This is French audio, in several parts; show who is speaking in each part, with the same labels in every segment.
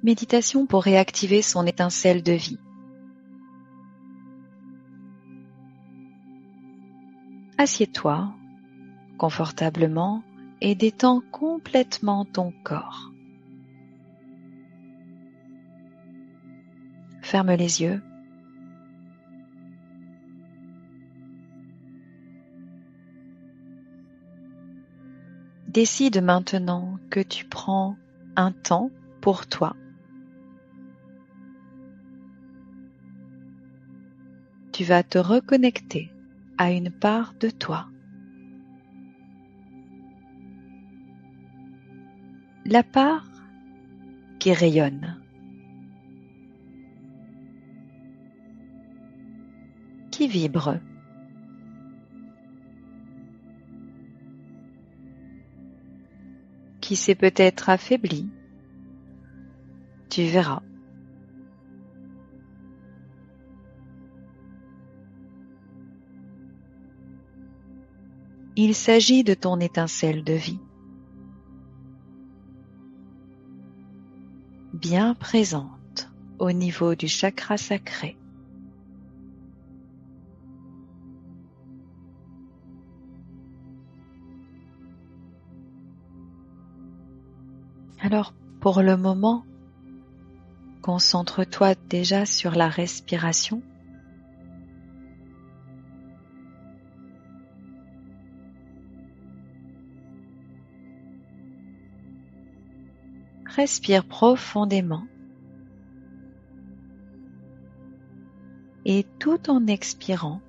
Speaker 1: Méditation pour réactiver son étincelle de vie. Assieds-toi confortablement et détends complètement ton corps. Ferme les yeux. Décide maintenant que tu prends un temps pour toi. Tu vas te reconnecter à une part de toi. La part qui rayonne, qui vibre, qui s'est peut-être affaiblie. Tu verras. Il s'agit de ton étincelle de vie, bien présente au niveau du chakra sacré. Alors, pour le moment, concentre-toi déjà sur la respiration. Respire profondément et tout en expirant,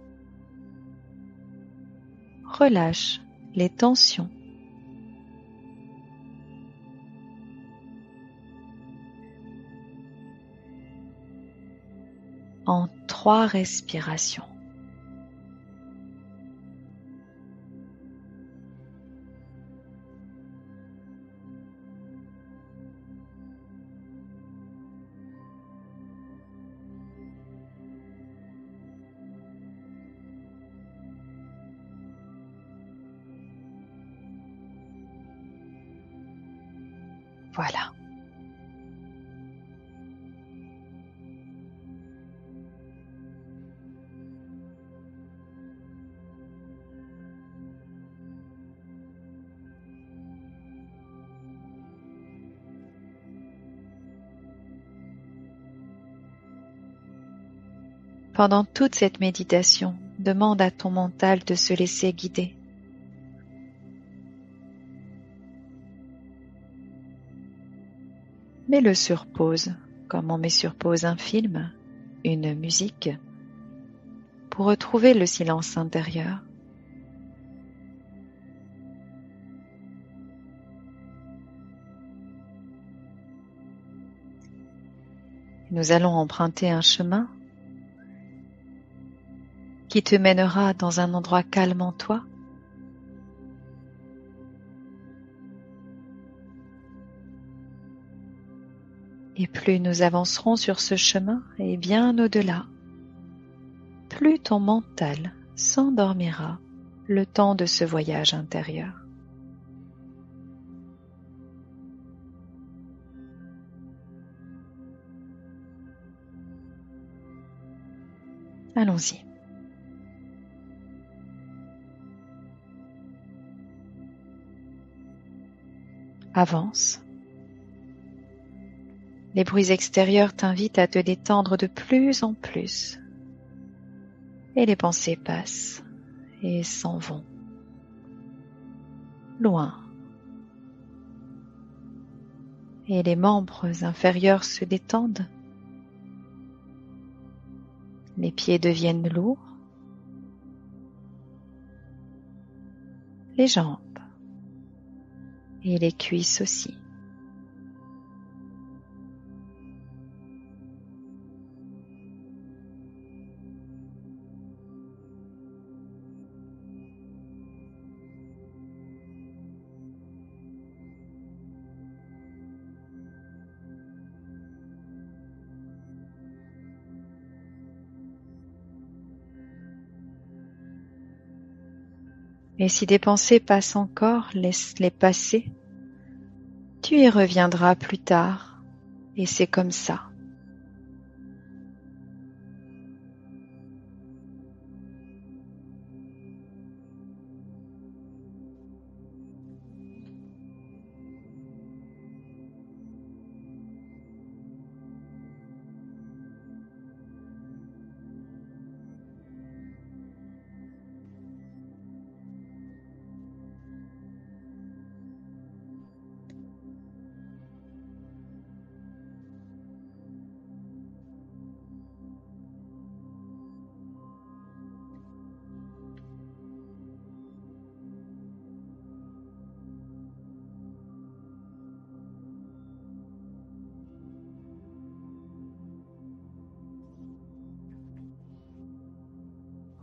Speaker 1: relâche les tensions. En 3 respirations. Voilà. Pendant toute cette méditation, demande à ton mental de se laisser guider. Mets-le sur pause, comme on met sur pause un film, une musique, pour retrouver le silence intérieur. Nous allons emprunter un chemin qui te mènera dans un endroit calme en toi. Et plus nous avancerons sur ce chemin et bien au-delà, plus ton mental s'endormira le temps de ce voyage intérieur. Allons-y. Avance. Les bruits extérieurs t'invitent à te détendre de plus en plus. Et les pensées passent et s'en vont. Loin. Et les membres inférieurs se détendent. Les pieds deviennent lourds. Les jambes. Et les cuisses aussi. Et si des pensées passent encore, laisse-les passer. Tu y reviendras plus tard Et c'est comme ça.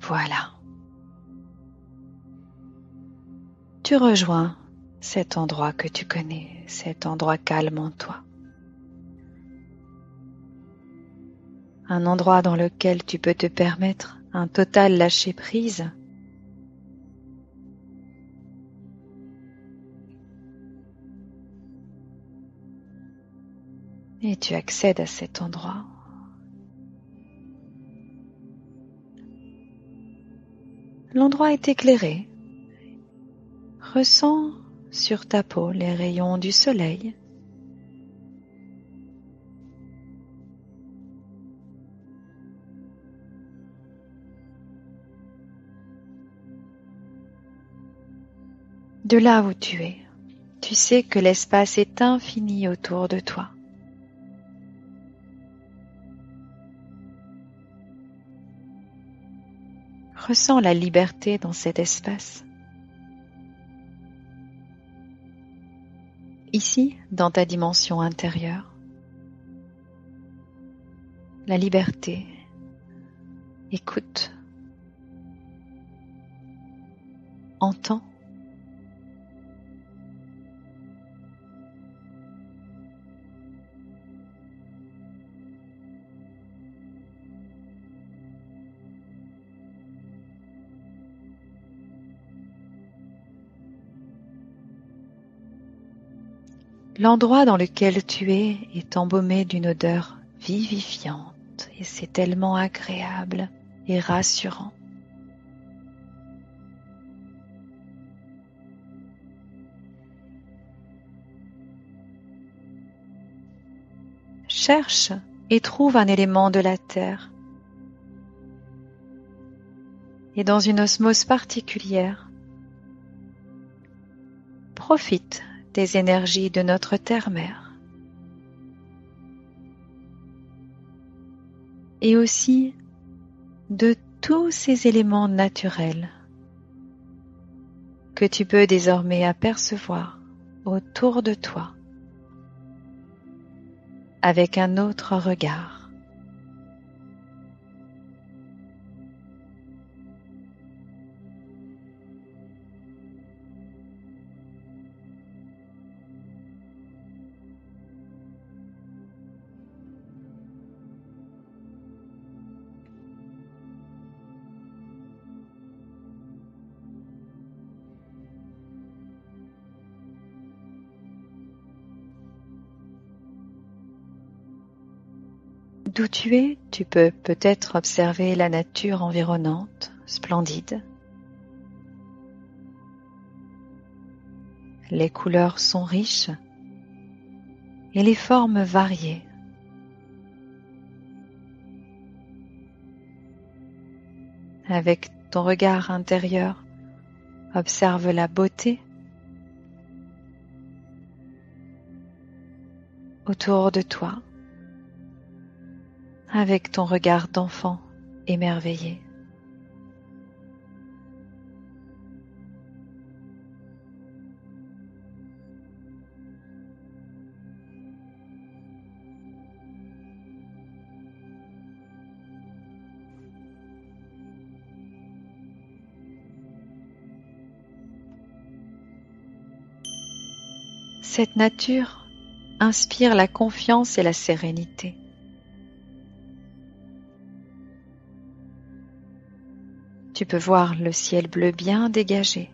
Speaker 1: Voilà. Tu rejoins cet endroit que tu connais, cet endroit calme en toi. Un endroit dans lequel tu peux te permettre un total lâcher-prise. Et tu accèdes à cet endroit. L'endroit est éclairé. Ressens sur ta peau les rayons du soleil. De là où tu es, tu sais que l'espace est infini autour de toi. Ressens la liberté dans cet espace. Ici, dans ta dimension intérieure, la liberté, écoute, entends. L'endroit dans lequel tu es est embaumé d'une odeur vivifiante et c'est tellement agréable et rassurant. Cherche et trouve un élément de la terre et dans une osmose particulière, profite des énergies de notre terre-mère et aussi de tous ces éléments naturels que tu peux désormais apercevoir autour de toi avec un autre regard. D'où tu es, tu peux peut-être observer la nature environnante, splendide. Les couleurs sont riches et les formes variées. Avec ton regard intérieur, observe la beauté autour de toi. Avec ton regard d'enfant émerveillé. Cette nature inspire la confiance et la sérénité. Tu peux voir le ciel bleu bien dégagé.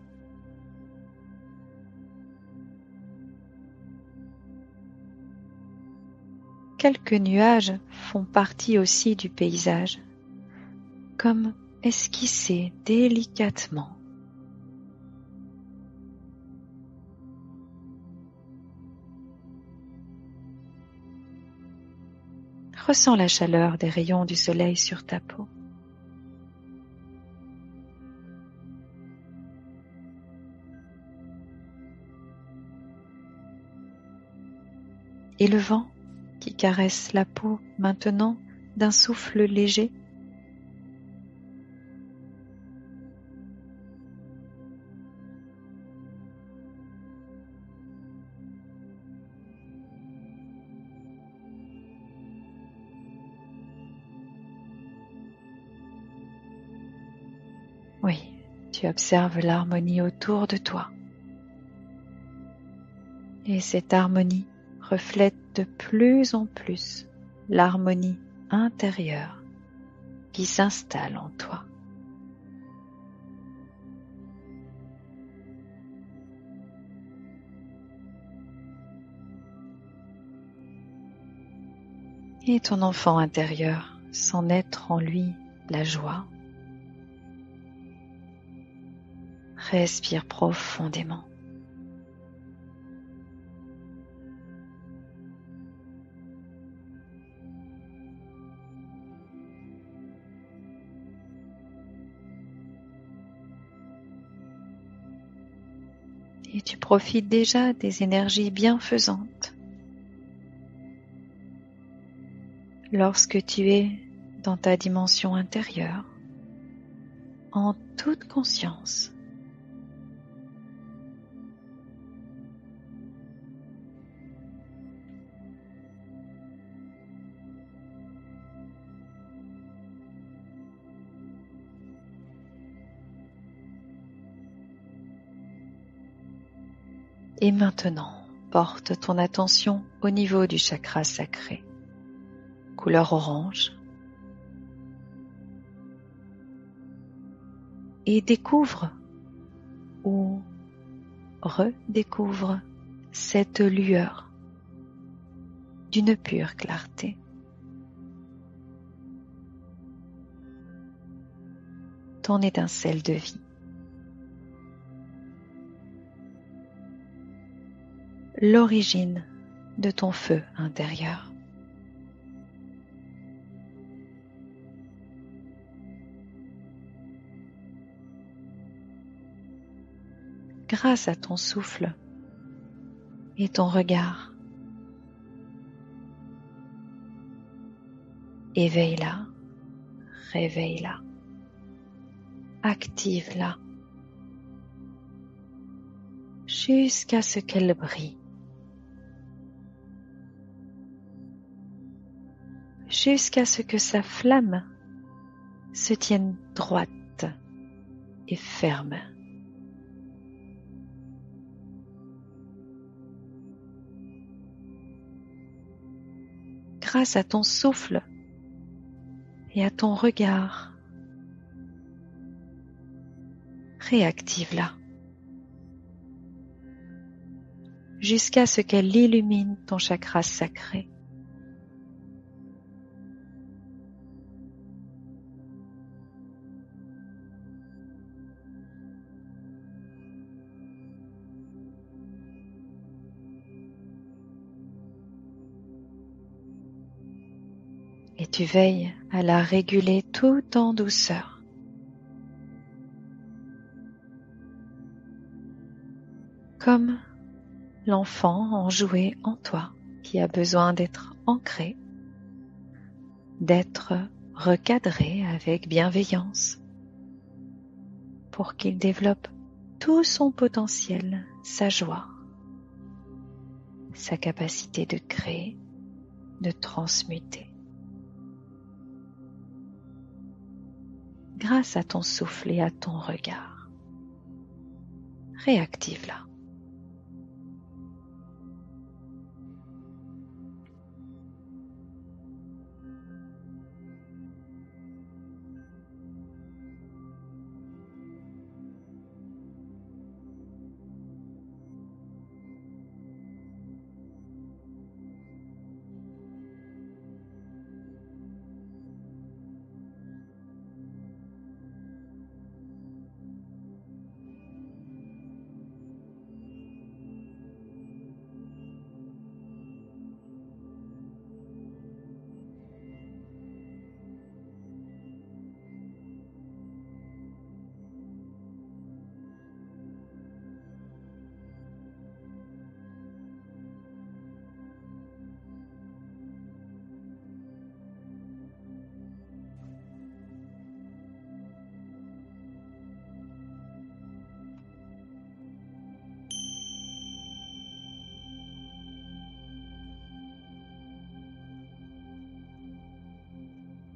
Speaker 1: quelques nuages font partie aussi du paysage, comme esquissés délicatement. Ressens la chaleur des rayons du soleil sur ta peau. Et le vent qui caresse la peau maintenant d'un souffle léger. Oui, tu observes l'harmonie autour de toi. Et cette harmonie reflète de plus en plus l'harmonie intérieure qui s'installe en toi. Et ton enfant intérieur sent naître en lui la joie. Respire profondément. Et tu profites déjà des énergies bienfaisantes. Lorsque tu es dans ta dimension intérieure, en toute conscience. Et maintenant, porte ton attention au niveau du chakra sacré, couleur orange, et découvre ou redécouvre cette lueur d'une pure clarté. Ton étincelle de vie. L'origine de ton feu intérieur. Grâce à ton souffle et ton regard, éveille-la, réveille-la, active-la, jusqu'à ce qu'elle brille, jusqu'à ce que sa flamme se tienne droite et ferme. Grâce à ton souffle et à ton regard, réactive-la jusqu'à ce qu'elle illumine ton chakra sacré. Et tu veilles à la réguler tout en douceur. Comme l'enfant enjoué en toi qui a besoin d'être ancré, d'être recadré avec bienveillance pour qu'il développe tout son potentiel, sa joie, sa capacité de créer, de transmuter. Grâce à ton souffle et à ton regard, réactive-la.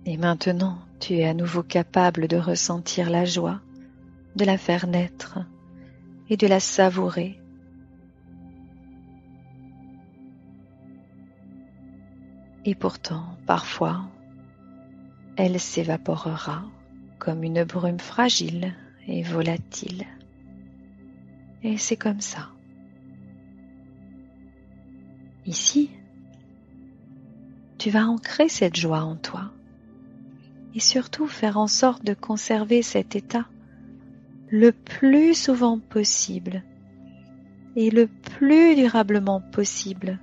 Speaker 1: Et maintenant, tu es à nouveau capable de ressentir la joie, de la faire naître et de la savourer. Et pourtant, parfois, elle s'évaporera comme une brume fragile et volatile. Et c'est comme ça. Ici, tu vas ancrer cette joie en toi et surtout faire en sorte de conserver cet état le plus souvent possible et le plus durablement possible.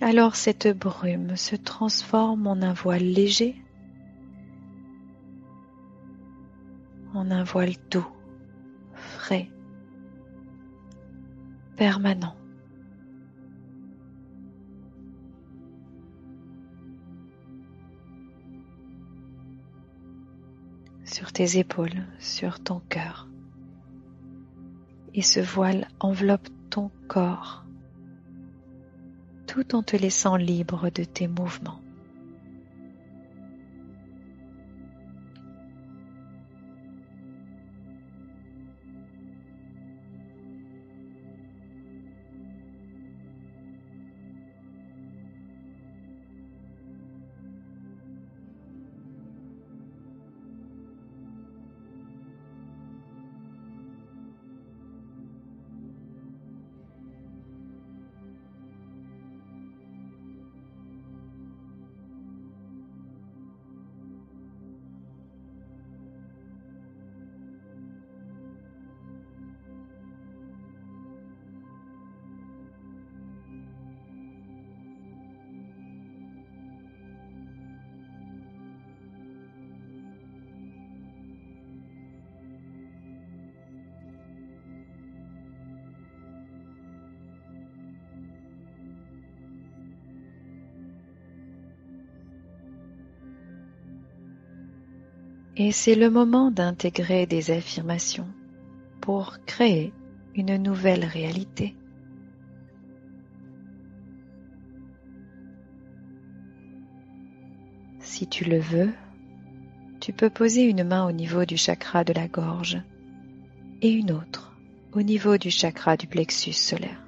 Speaker 1: Alors cette brume se transforme en un voile léger, en un voile doux, frais, permanent. Sur tes épaules, sur ton cœur. Et ce voile enveloppe ton corps, tout en te laissant libre de tes mouvements. Et c'est le moment d'intégrer des affirmations pour créer une nouvelle réalité. Si tu le veux, tu peux poser une main au niveau du chakra de la gorge et une autre au niveau du chakra du plexus solaire.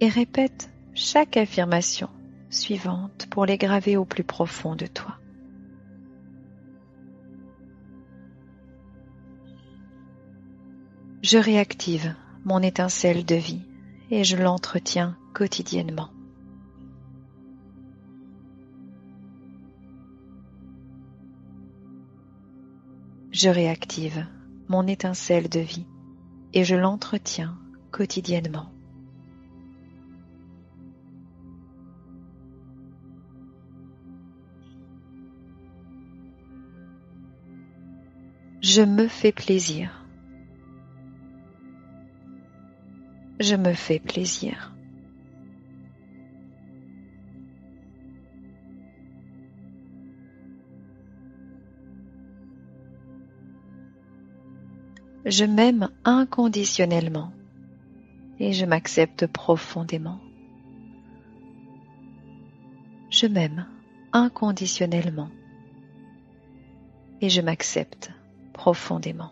Speaker 1: Et répète chaque affirmation suivante pour les graver au plus profond de toi. Je réactive mon étincelle de vie et je l'entretiens quotidiennement. Je réactive mon étincelle de vie et je l'entretiens quotidiennement. Je me fais plaisir. Je me fais plaisir. Je m'aime inconditionnellement et je m'accepte profondément. Je m'aime inconditionnellement et je m'accepte profondément.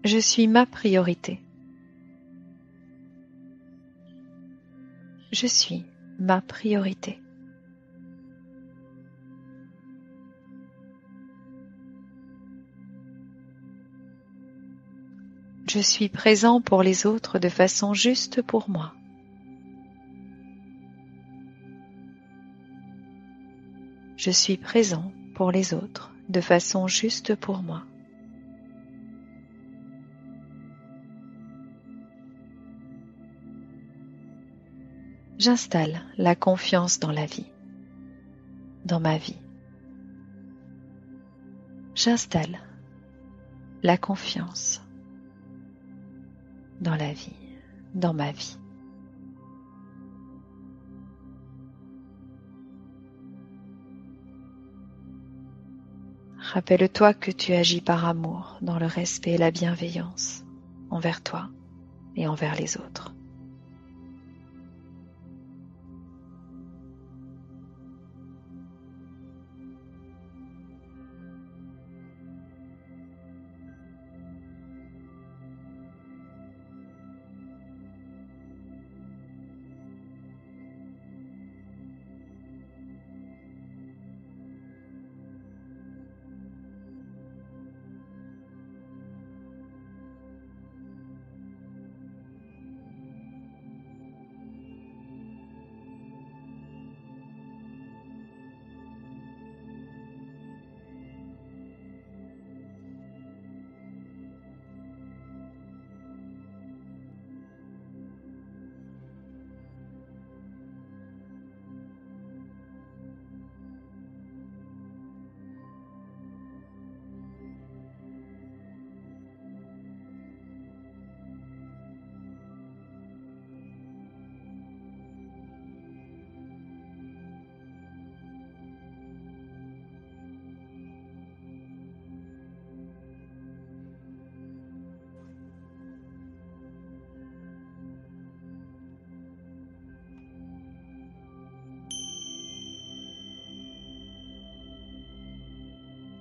Speaker 1: Je suis ma priorité. Je suis ma priorité. Je suis présent pour les autres de façon juste pour moi. Je suis présent pour les autres de façon juste pour moi. J'installe la confiance dans la vie, dans ma vie. J'installe la confiance dans la vie, dans ma vie. Rappelle-toi que tu agis par amour, dans le respect et la bienveillance, envers toi et envers les autres.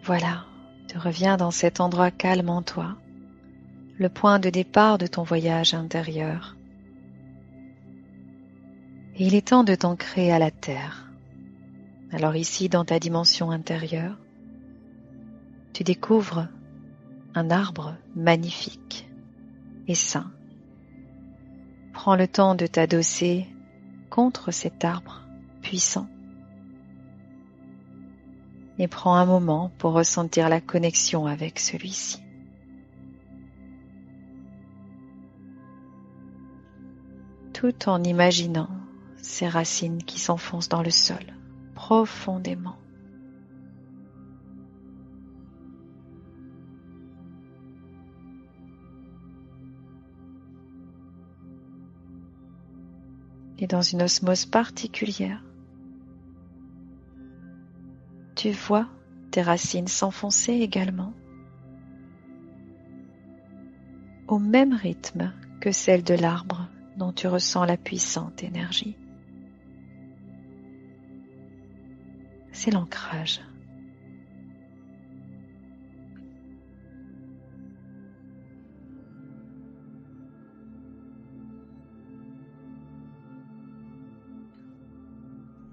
Speaker 1: Voilà, tu reviens dans cet endroit calme en toi, le point de départ de ton voyage intérieur. Et il est temps de t'ancrer à la terre. Alors ici, dans ta dimension intérieure, tu découvres un arbre magnifique et sain. Prends le temps de t'adosser contre cet arbre puissant et prends un moment pour ressentir la connexion avec celui-ci. Tout en imaginant ces racines qui s'enfoncent dans le sol profondément. Et dans une osmose particulière, tu vois tes racines s'enfoncer également au même rythme que celle de l'arbre dont tu ressens la puissante énergie. C'est l'ancrage.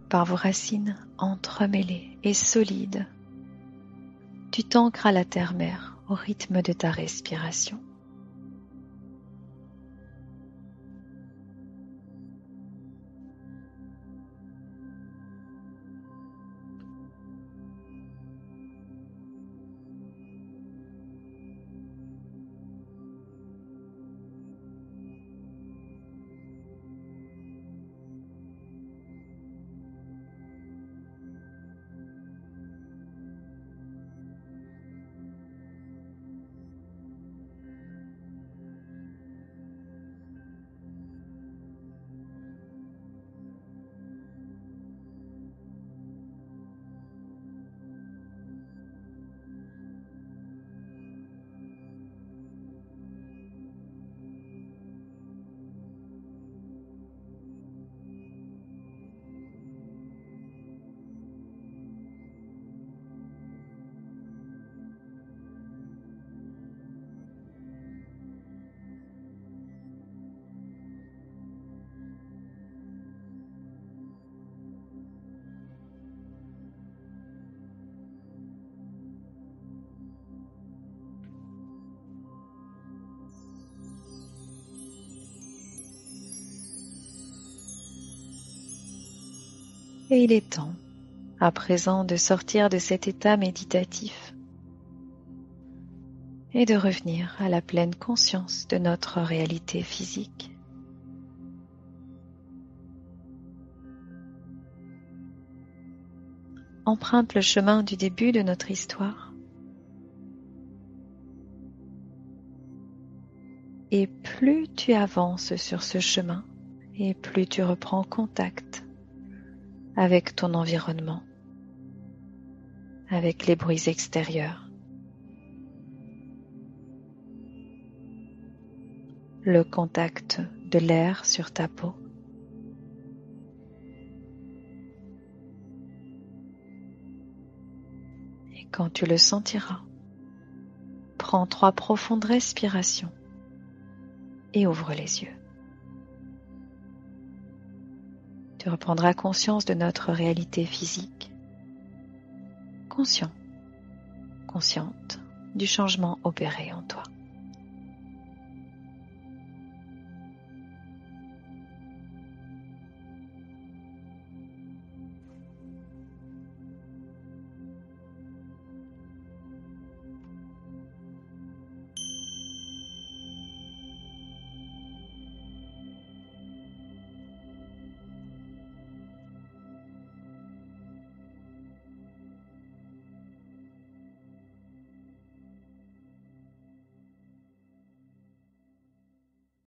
Speaker 1: Par vos racines entremêlées et solides, tu t'ancres à la terre-mère au rythme de ta respiration. Et il est temps, à présent, de sortir de cet état méditatif et de revenir à la pleine conscience de notre réalité physique. Emprunte le chemin du début de notre histoire et plus tu avances sur ce chemin et plus tu reprends contact avec ton environnement, avec les bruits extérieurs. Le contact de l'air sur ta peau. Et quand tu le sentiras, prends 3 profondes respirations et ouvre les yeux. Tu reprendras conscience de notre réalité physique, conscient, consciente du changement opéré en toi.